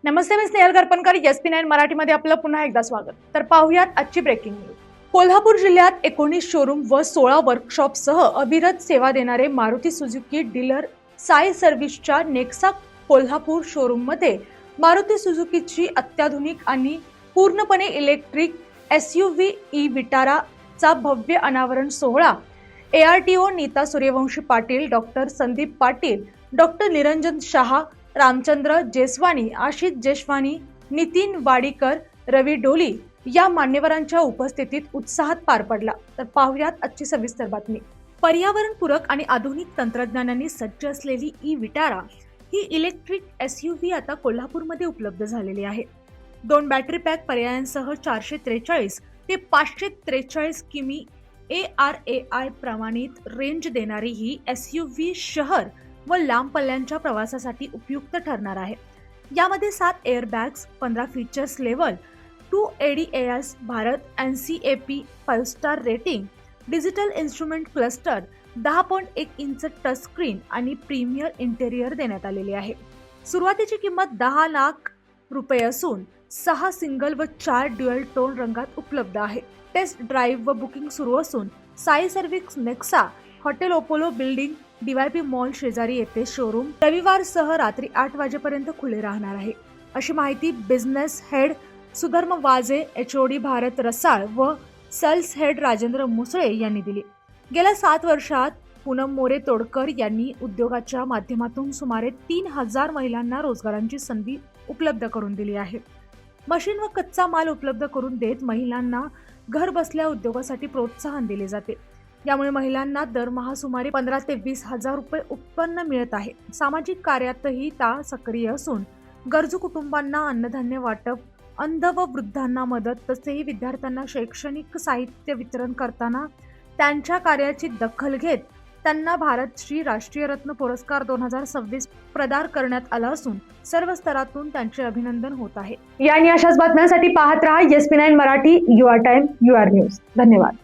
नमस्ते, मी Snehal करपणकर. SP9 मराठीमध्ये आपलं पुन्हा एकदा स्वागत. तर पाहूयात आजची ब्रेकिंग न्यूज. कोल्हापूर जिल्ह्यात 19 शोरूम व 16 वर्कशॉपसह अविरत सेवा देणारे मारुती सुझुकी डीलर साई सर्व्हिसच्या नेक्सा कोल्हापूर शोरूममध्ये मारुती सुझुकीची अत्याधुनिक आणि पूर्णपणे इलेक्ट्रिक SUV ई विटाराचा भव्य अनावरण सोहळा ARTO Neeta Suryavanshi Patil, doctor Sandeep Patil, doctor Niranjan Shah, Ramchandra Jeswani, Ashish Jeswani, Nitin Wadikar, Ravi Doli या मान्यवरांच्या उपस्थितीत उत्साहात पार पडला. तर पाहुयात आजची सविस्तर बातमी. पर्यावरणपूरक आणि आधुनिक तंत्रज्ञानाने सज्ज असलेली ई विटारा ही इलेक्ट्रिक SUV आता कोल्हापूरमध्ये उपलब्ध झालेली आहे. 2 बॅटरी पॅक पर्यायांसह 443 ते 543 किमी ARAI प्रमाणित रेंज देणारी ही SUV शहर व लांब पल्ल्यांच्या प्रवासासाठी उपयुक्त ठरणार आहे. यामध्ये 7 airbags, 15 features level, 2 ADAS, Bharat NCAP 5 star rating, digital instrument cluster, 10.1 inch touch screen आणि प्रीमियर इंटेरियर देण्यात आलेले आहे. सुरुवातीची किंमत 10 लाख रुपये असून 6 सिंगल व 4 ड्युअल टोन रंगात उपलब्ध आहे. टेस्ट ड्राईव्ह व बुकिंग सुरू असून Sai service Nexa hotel Apollo building DYP mall शेजारी येथे शोरूम रविवारसह रात्री 8 वाजेपर्यंत खुले राहणार आहे, अशी माहिती बिझनेस हेड सुधर्म वाजे, HOD भारत रसाळ व सेल्स हेड राजेंद्र मुसळे यांनी दिली. गेल्या 7 वर्षात पूनम मोरे तोडकर यांनी उद्योगाच्या माध्यमातून सुमारे 3000 महिलांना रोजगारांची संधी उपलब्ध करून दिली आहे. मशीन व कच्चा माल उपलब्ध करून देत महिलांना घर बसल्या उद्योगासाठी प्रोत्साहन दिले जाते. यामुळे महिलांना दरमहा सुमारे 15 ते 20 हजार रुपये उत्पन्न मिळत आहे. सामाजिक कार्यातही त्या सक्रिय असून गरजू कुटुंबांना अन्नधान्य वाटप, अंध व वृद्धांना मदत तसेही विद्यार्थ्यांना शैक्षणिक साहित्य वितरण करताना त्यांच्या कार्याची दखल घेत त्यांना भारतश्री राष्ट्रीय रत्न पुरस्कार 2026 प्रदान करण्यात आला असून सर्व स्तरातून त्यांचे अभिनंदन होत आहे. या आणि अशाच बातम्यांसाठी पाहत रहा SP9 Marathi. Your time, your news. धन्यवाद.